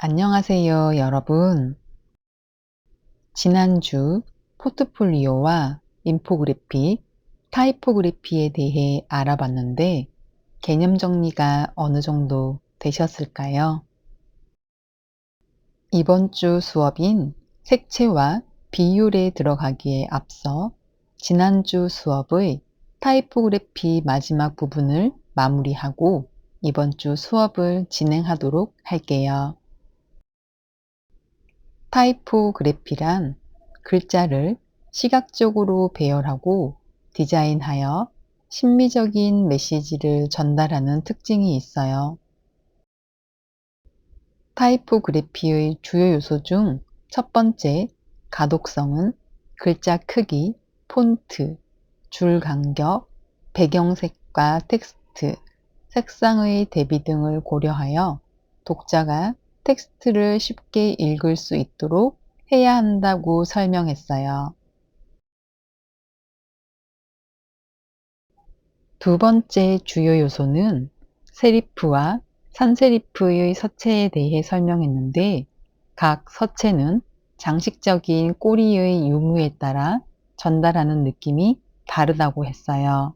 안녕하세요, 여러분. 지난주 포트폴리오와 인포그래픽, 타이포그래피에 대해 알아봤는데 개념 정리가 어느 정도 되셨을까요? 이번 주 수업인 색채와 비율에 들어가기에 앞서 지난주 수업의 타이포그래피 마지막 부분을 마무리하고 이번 주 수업을 진행하도록 할게요. 타이포그래피란 글자를 시각적으로 배열하고 디자인하여 심미적인 메시지를 전달하는 특징이 있어요. 타이포그래피의 주요 요소 중 첫 번째, 가독성은 글자 크기, 폰트, 줄 간격, 배경색과 텍스트, 색상의 대비 등을 고려하여 독자가 텍스트를 쉽게 읽을 수 있도록 해야 한다고 설명했어요. 두 번째 주요 요소는 세리프와 산세리프의 서체에 대해 설명했는데 각 서체는 장식적인 꼬리의 유무에 따라 전달하는 느낌이 다르다고 했어요.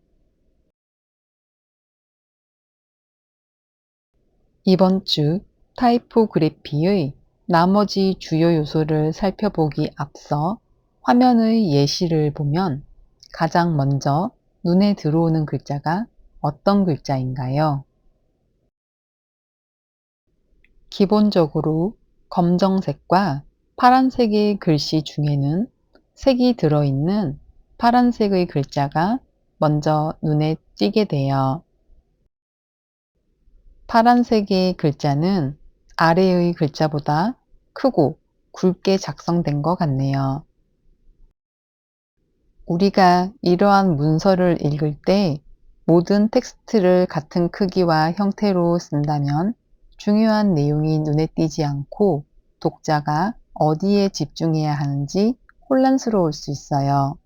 이번 주 타이포그래피의 나머지 주요 요소를 살펴보기 앞서 화면의 예시를 보면 가장 먼저 눈에 들어오는 글자가 어떤 글자인가요? 기본적으로 검정색과 파란색의 글씨 중에는 색이 들어있는 파란색의 글자가 먼저 눈에 띄게 돼요. 파란색의 글자는 아래의 글자보다 크고 굵게 작성된 것 같네요. 우리가 이러한 문서를 읽을 때 모든 텍스트를 같은 크기와 형태로 쓴다면 중요한 내용이 눈에 띄지 않고 독자가 어디에 집중해야 하는지 혼란스러울 수 있어요.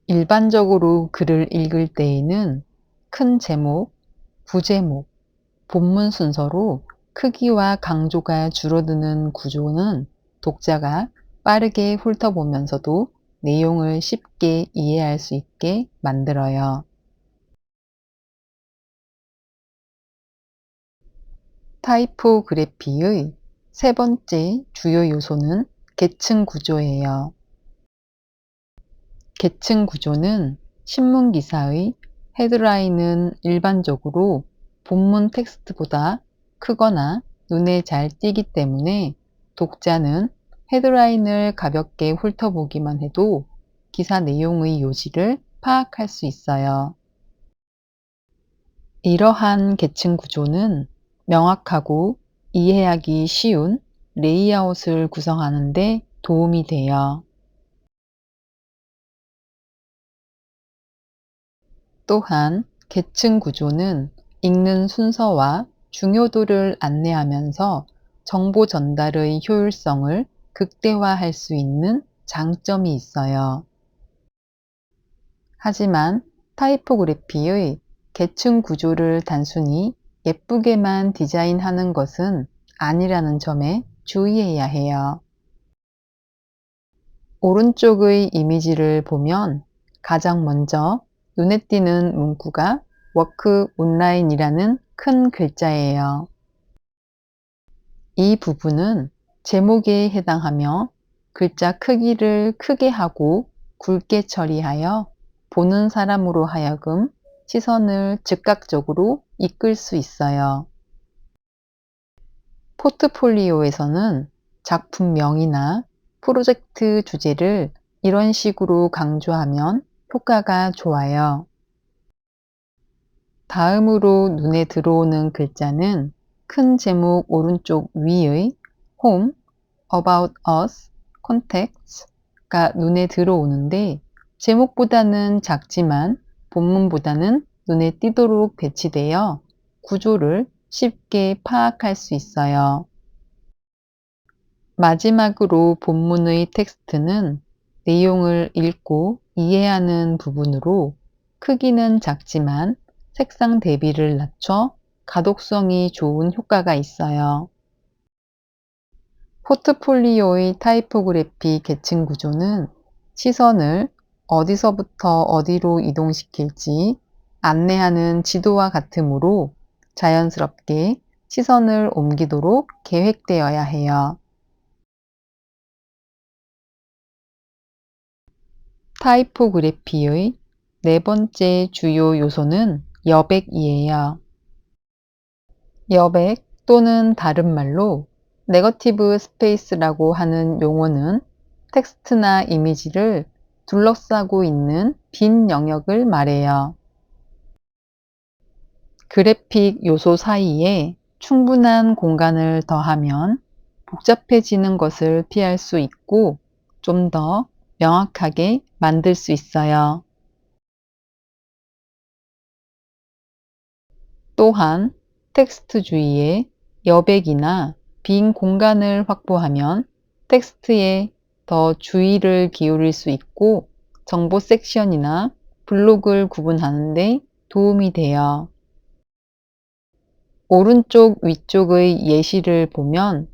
일반적으로 글을 읽을 때에는 큰 제목, 부제목, 본문 순서로 크기와 강조가 줄어드는 구조는 독자가 빠르게 훑어보면서도 내용을 쉽게 이해할 수 있게 만들어요. 타이포그래피의 세 번째 주요 요소는 계층 구조예요. 계층 구조는 신문 기사의 헤드라인은 일반적으로 본문 텍스트보다 크거나 눈에 잘 띄기 때문에 독자는 헤드라인을 가볍게 훑어보기만 해도 기사 내용의 요지를 파악할 수 있어요. 이러한 계층 구조는 명확하고 이해하기 쉬운 레이아웃을 구성하는 데 도움이 돼요. 또한 계층 구조는 읽는 순서와 중요도를 안내하면서 정보 전달의 효율성을 극대화할 수 있는 장점이 있어요. 하지만 타이포그래피의 계층 구조를 단순히 예쁘게만 디자인하는 것은 아니라는 점에 주의해야 해요. 오른쪽의 이미지를 보면 가장 먼저 눈에 띄는 문구가 워크 온라인이라는 큰 글자예요. 이 부분은 제목에 해당하며 글자 크기를 크게 하고 굵게 처리하여 보는 사람으로 하여금 시선을 즉각적으로 이끌 수 있어요. 포트폴리오에서는 작품명이나 프로젝트 주제를 이런 식으로 강조하면 효과가 좋아요. 다음으로 눈에 들어오는 글자는 큰 제목 오른쪽 위의 Home, About Us, Context가 눈에 들어오는데 제목보다는 작지만 본문보다는 눈에 띄도록 배치되어 구조를 쉽게 파악할 수 있어요. 마지막으로 본문의 텍스트는 내용을 읽고 이해하는 부분으로 크기는 작지만 색상 대비를 낮춰 가독성이 좋은 효과가 있어요. 포트폴리오의 타이포그래피 계층 구조는 시선을 어디서부터 어디로 이동시킬지 안내하는 지도와 같으므로 자연스럽게 시선을 옮기도록 계획되어야 해요. 타이포그래피의 네 번째 주요 요소는 여백이에요. 여백 또는 다른 말로 네거티브 스페이스라고 하는 용어는 텍스트나 이미지를 둘러싸고 있는 빈 영역을 말해요. 그래픽 요소 사이에 충분한 공간을 더하면 복잡해지는 것을 피할 수 있고 좀 더 명확하게 만들 수 있어요. 또한 텍스트 주위에 여백이나 빈 공간을 확보하면 텍스트에 더 주의를 기울일 수 있고 정보 섹션이나 블록을 구분하는 데 도움이 돼요. 오른쪽 위쪽의 예시를 보면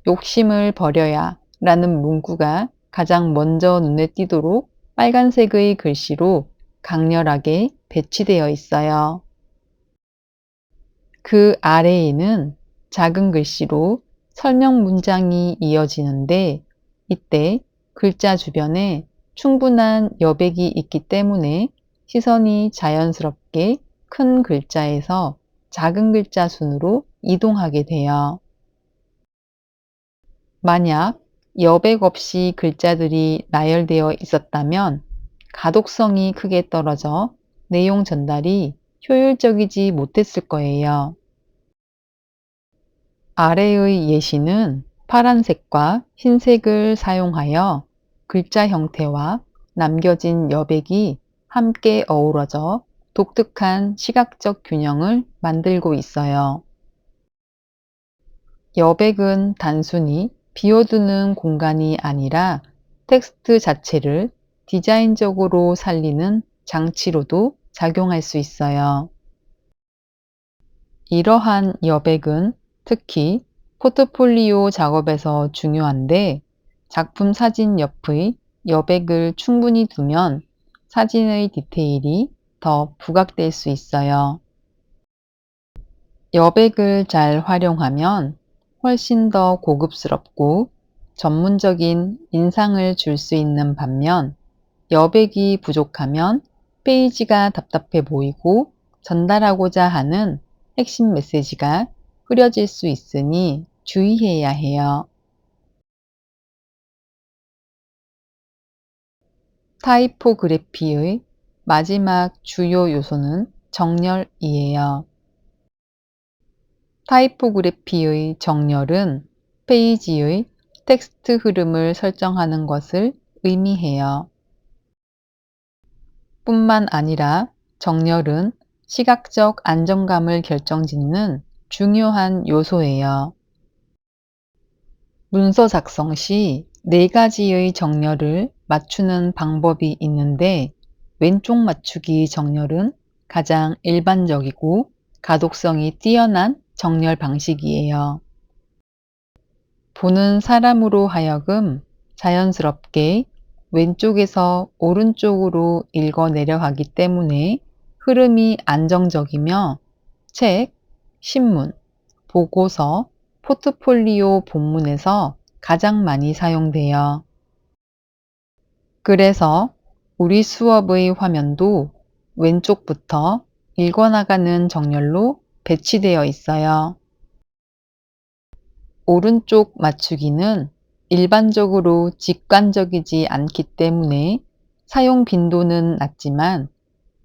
욕심을 버려야 라는 문구가 가장 먼저 눈에 띄도록 빨간색의 글씨로 강렬하게 배치되어 있어요. 그 아래에는 작은 글씨로 설명 문장이 이어지는데 이때 글자 주변에 충분한 여백이 있기 때문에 시선이 자연스럽게 큰 글자에서 작은 글자 순으로 이동하게 돼요. 만약 여백 없이 글자들이 나열되어 있었다면 가독성이 크게 떨어져 내용 전달이 효율적이지 못했을 거예요. 아래의 예시는 파란색과 흰색을 사용하여 글자 형태와 남겨진 여백이 함께 어우러져 독특한 시각적 균형을 만들고 있어요. 여백은 단순히 비워두는 공간이 아니라 텍스트 자체를 디자인적으로 살리는 장치로도 작용할 수 있어요. 이러한 여백은 특히 포트폴리오 작업에서 중요한데 작품 사진 옆의 여백을 충분히 두면 사진의 디테일이 더 부각될 수 있어요. 여백을 잘 활용하면 훨씬 더 고급스럽고 전문적인 인상을 줄 수 있는 반면 여백이 부족하면 페이지가 답답해 보이고 전달하고자 하는 핵심 메시지가 흐려질 수 있으니 주의해야 해요. 타이포그래피의 마지막 주요 요소는 정렬이에요. 타이포그래피의 정렬은 페이지의 텍스트 흐름을 설정하는 것을 의미해요. 뿐만 아니라 정렬은 시각적 안정감을 결정짓는 중요한 요소예요. 문서 작성 시 네 가지의 정렬을 맞추는 방법이 있는데 왼쪽 맞추기 정렬은 가장 일반적이고 가독성이 뛰어난 정렬 방식이에요. 보는 사람으로 하여금 자연스럽게 왼쪽에서 오른쪽으로 읽어 내려가기 때문에 흐름이 안정적이며 책, 신문, 보고서, 포트폴리오 본문에서 가장 많이 사용돼요. 그래서 우리 수업의 화면도 왼쪽부터 읽어나가는 정렬로 배치되어 있어요. 오른쪽 맞추기는 일반적으로 직관적이지 않기 때문에 사용 빈도는 낮지만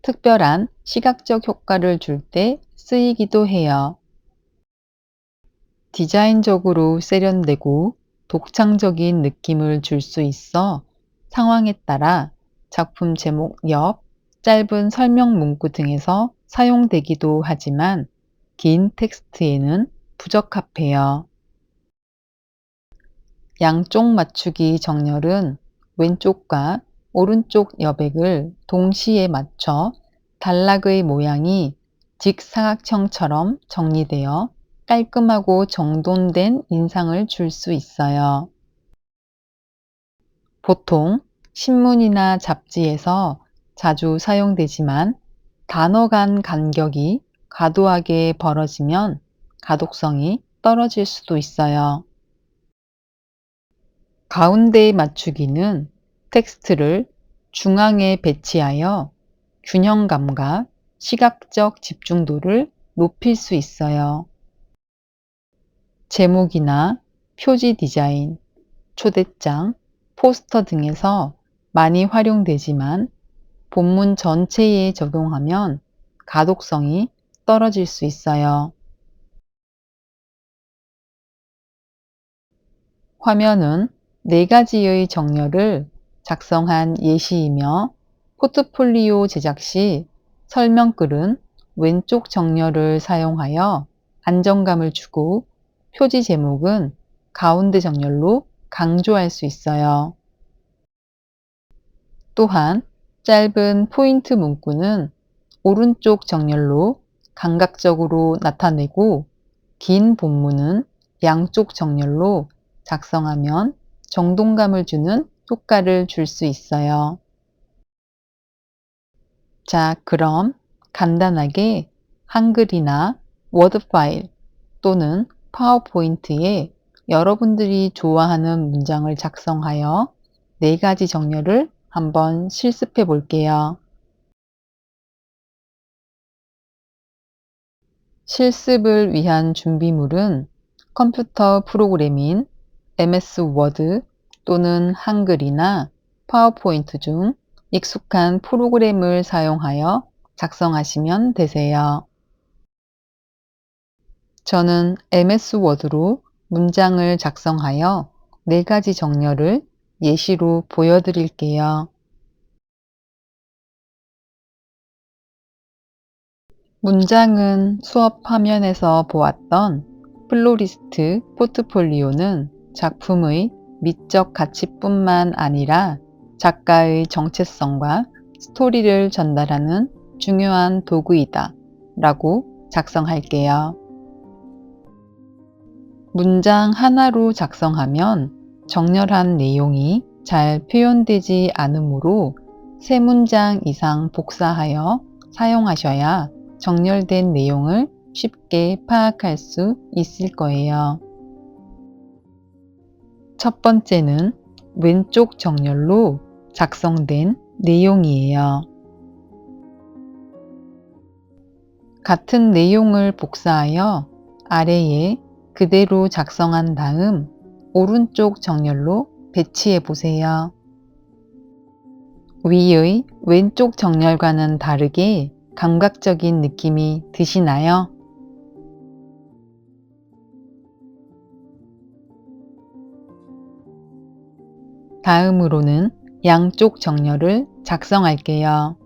특별한 시각적 효과를 줄 때 쓰이기도 해요. 디자인적으로 세련되고 독창적인 느낌을 줄 수 있어 상황에 따라 작품 제목 옆 짧은 설명 문구 등에서 사용되기도 하지만 긴 텍스트에는 부적합해요. 양쪽 맞추기 정렬은 왼쪽과 오른쪽 여백을 동시에 맞춰 단락의 모양이 직사각형처럼 정리되어 깔끔하고 정돈된 인상을 줄 수 있어요. 보통 신문이나 잡지에서 자주 사용되지만 단어 간 간격이 과도하게 벌어지면 가독성이 떨어질 수도 있어요. 가운데 맞추기는 텍스트를 중앙에 배치하여 균형감과 시각적 집중도를 높일 수 있어요. 제목이나 표지 디자인, 초대장, 포스터 등에서 많이 활용되지만 본문 전체에 적용하면 가독성이 떨어질 수 있어요. 화면은 4가지의 정렬을 작성한 예시이며 포트폴리오 제작 시 설명글은 왼쪽 정렬을 사용하여 안정감을 주고 표지 제목은 가운데 정렬로 강조할 수 있어요. 또한 짧은 포인트 문구는 오른쪽 정렬로 감각적으로 나타내고 긴 본문은 양쪽 정렬로 작성하면 정돈감을 주는 효과를 줄 수 있어요. 자, 그럼 간단하게 한글이나 워드 파일 또는 파워포인트에 여러분들이 좋아하는 문장을 작성하여 4가지 정렬을 한번 실습해 볼게요. 실습을 위한 준비물은 컴퓨터 프로그램인 MS 워드 또는 한글이나 파워포인트 중 익숙한 프로그램을 사용하여 작성하시면 되세요. 저는 MS 워드로 문장을 작성하여 4가지 정렬을 예시로 보여드릴게요. 문장은 수업 화면에서 보았던 플로리스트 포트폴리오는 작품의 미적 가치뿐만 아니라 작가의 정체성과 스토리를 전달하는 중요한 도구이다 라고 작성할게요. 문장 하나로 작성하면 정렬한 내용이 잘 표현되지 않으므로 3문장 이상 복사하여 사용하셔야 정렬된 내용을 쉽게 파악할 수 있을 거예요. 첫 번째는 왼쪽 정렬로 작성된 내용이에요. 같은 내용을 복사하여 아래에 그대로 작성한 다음 오른쪽 정렬로 배치해 보세요. 위의 왼쪽 정렬과는 다르게 감각적인 느낌이 드시나요? 다음으로는 양쪽 정렬을 작성할게요.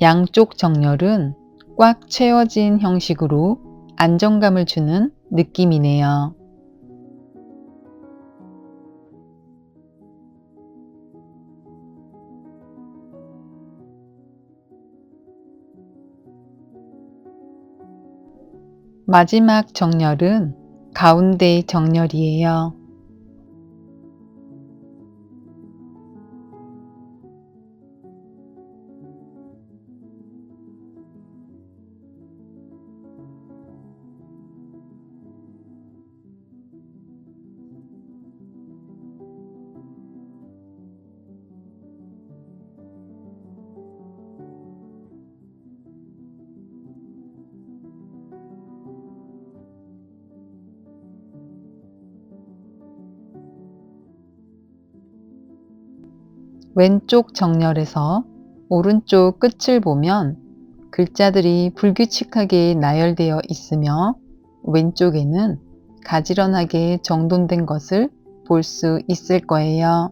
양쪽 정렬은 꽉 채워진 형식으로 안정감을 주는 느낌이네요. 마지막 정렬은 가운데 정렬이에요. 왼쪽 정렬에서 오른쪽 끝을 보면 글자들이 불규칙하게 나열되어 있으며 왼쪽에는 가지런하게 정돈된 것을 볼 수 있을 거예요.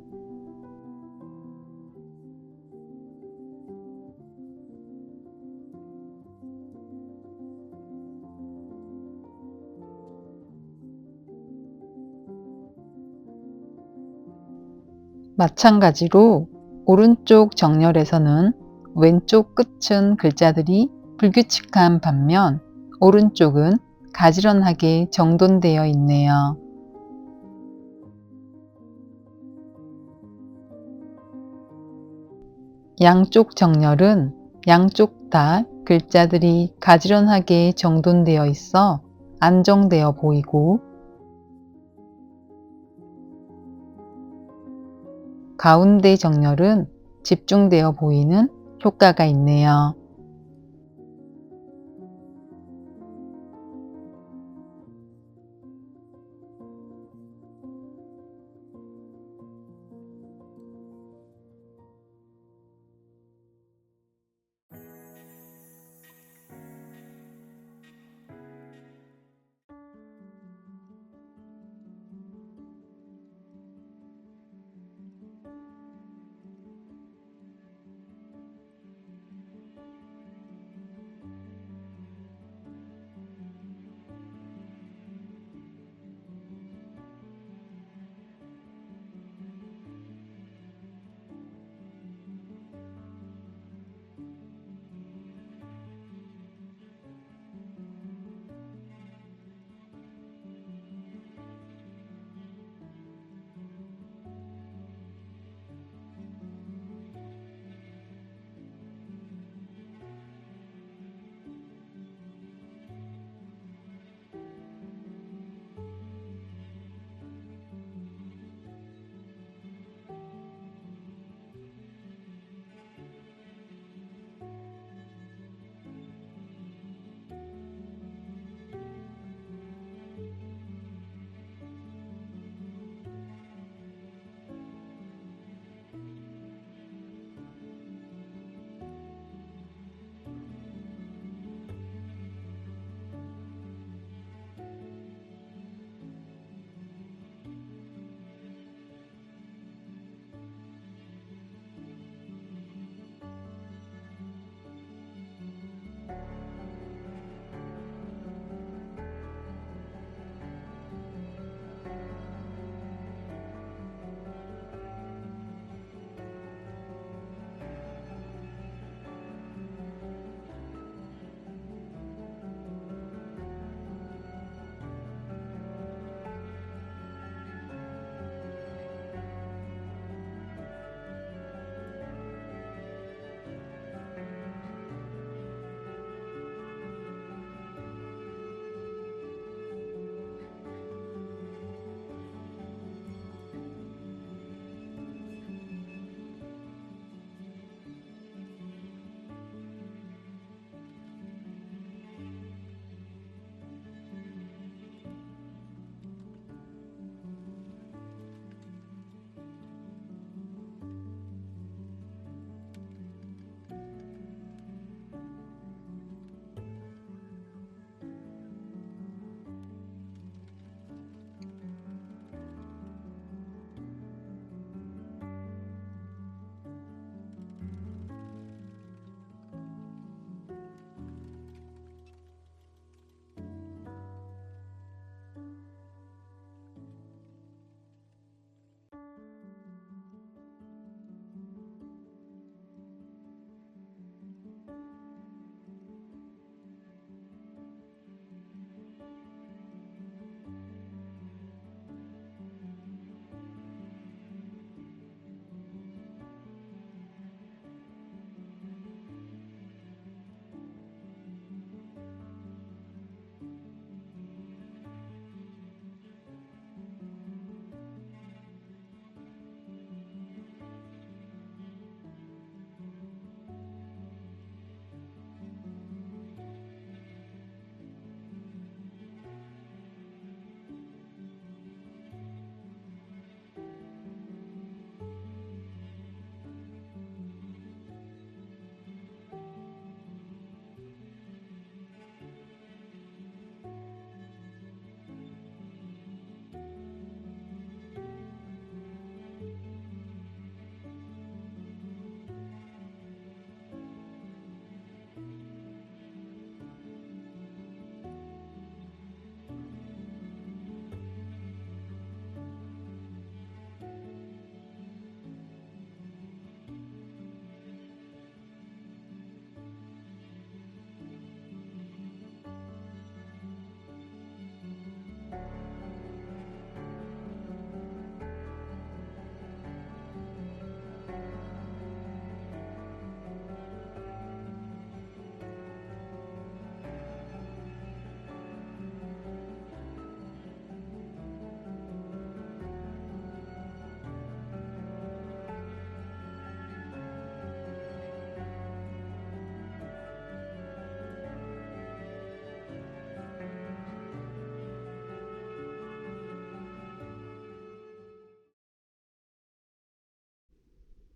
마찬가지로 오른쪽 정렬에서는 왼쪽 끝은 글자들이 불규칙한 반면 오른쪽은 가지런하게 정돈되어 있네요. 양쪽 정렬은 양쪽 다 글자들이 가지런하게 정돈되어 있어 안정되어 보이고, 가운데 정렬은 집중되어 보이는 효과가 있네요.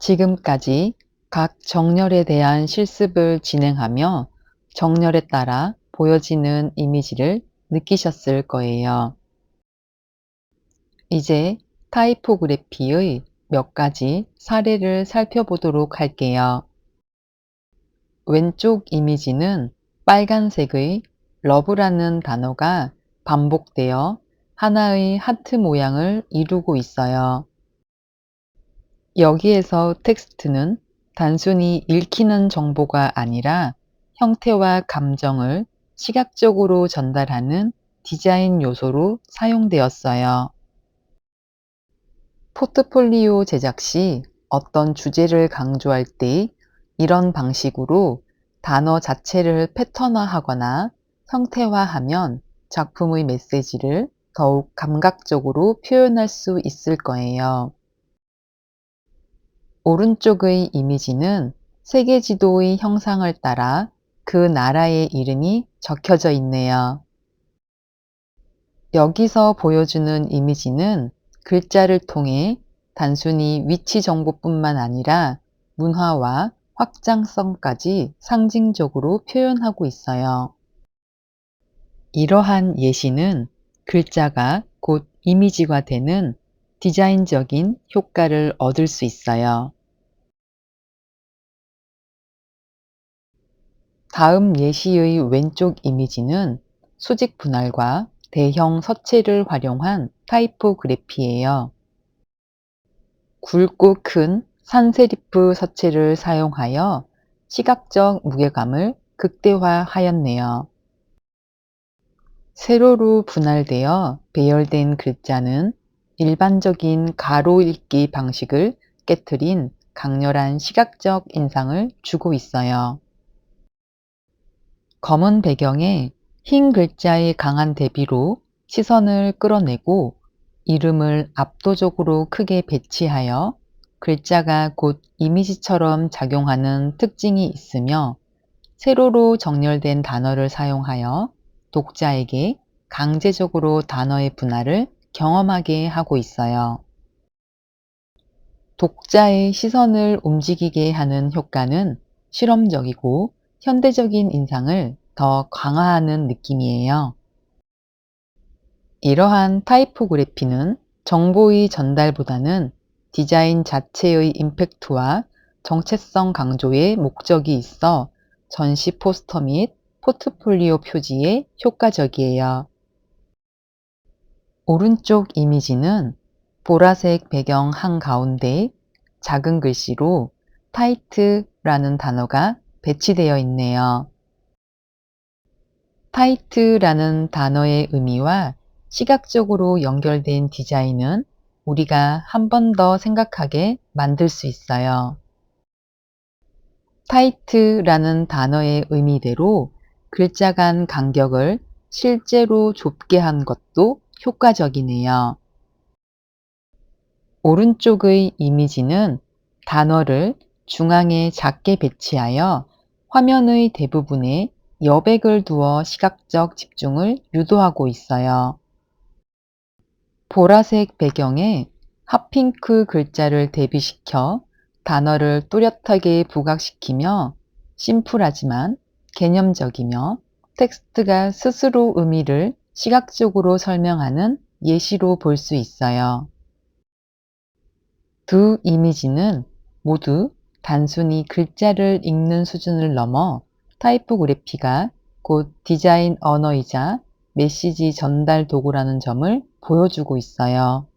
지금까지 각 정렬에 대한 실습을 진행하며 정렬에 따라 보여지는 이미지를 느끼셨을 거예요. 이제 타이포그래피의 몇 가지 사례를 살펴보도록 할게요. 왼쪽 이미지는 빨간색의 러브라는 단어가 반복되어 하나의 하트 모양을 이루고 있어요. 여기에서 텍스트는 단순히 읽히는 정보가 아니라 형태와 감정을 시각적으로 전달하는 디자인 요소로 사용되었어요. 포트폴리오 제작 시 어떤 주제를 강조할 때 이런 방식으로 단어 자체를 패턴화하거나 형태화하면 작품의 메시지를 더욱 감각적으로 표현할 수 있을 거예요. 오른쪽의 이미지는 세계 지도의 형상을 따라 그 나라의 이름이 적혀져 있네요. 여기서 보여주는 이미지는 글자를 통해 단순히 위치 정보뿐만 아니라 문화와 확장성까지 상징적으로 표현하고 있어요. 이러한 예시는 글자가 곧 이미지가 되는 디자인적인 효과를 얻을 수 있어요. 다음 예시의 왼쪽 이미지는 수직 분할과 대형 서체를 활용한 타이포그래피예요. 굵고 큰 산세리프 서체를 사용하여 시각적 무게감을 극대화하였네요. 세로로 분할되어 배열된 글자는 일반적인 가로 읽기 방식을 깨트린 강렬한 시각적 인상을 주고 있어요. 검은 배경에 흰 글자의 강한 대비로 시선을 끌어내고 이름을 압도적으로 크게 배치하여 글자가 곧 이미지처럼 작용하는 특징이 있으며 세로로 정렬된 단어를 사용하여 독자에게 강제적으로 단어의 분할을 경험하게 하고 있어요. 독자의 시선을 움직이게 하는 효과는 실험적이고 현대적인 인상을 더 강화하는 느낌이에요. 이러한 타이포그래피는 정보의 전달보다는 디자인 자체의 임팩트와 정체성 강조에 목적이 있어 전시 포스터 및 포트폴리오 표지에 효과적이에요. 오른쪽 이미지는 보라색 배경 한가운데 작은 글씨로 타이트라는 단어가 배치되어 있네요. 타이트라는 단어의 의미와 시각적으로 연결된 디자인은 우리가 한 번 더 생각하게 만들 수 있어요. 타이트라는 단어의 의미대로 글자 간 간격을 실제로 좁게 한 것도 효과적이네요. 오른쪽의 이미지는 단어를 중앙에 작게 배치하여 화면의 대부분에 여백을 두어 시각적 집중을 유도하고 있어요. 보라색 배경에 핫핑크 글자를 대비시켜 단어를 또렷하게 부각시키며 심플하지만 개념적이며 텍스트가 스스로 의미를 시각적으로 설명하는 예시로 볼 수 있어요. 두 이미지는 모두 단순히 글자를 읽는 수준을 넘어 타이포그래피가 곧 디자인 언어이자 메시지 전달 도구라는 점을 보여주고 있어요.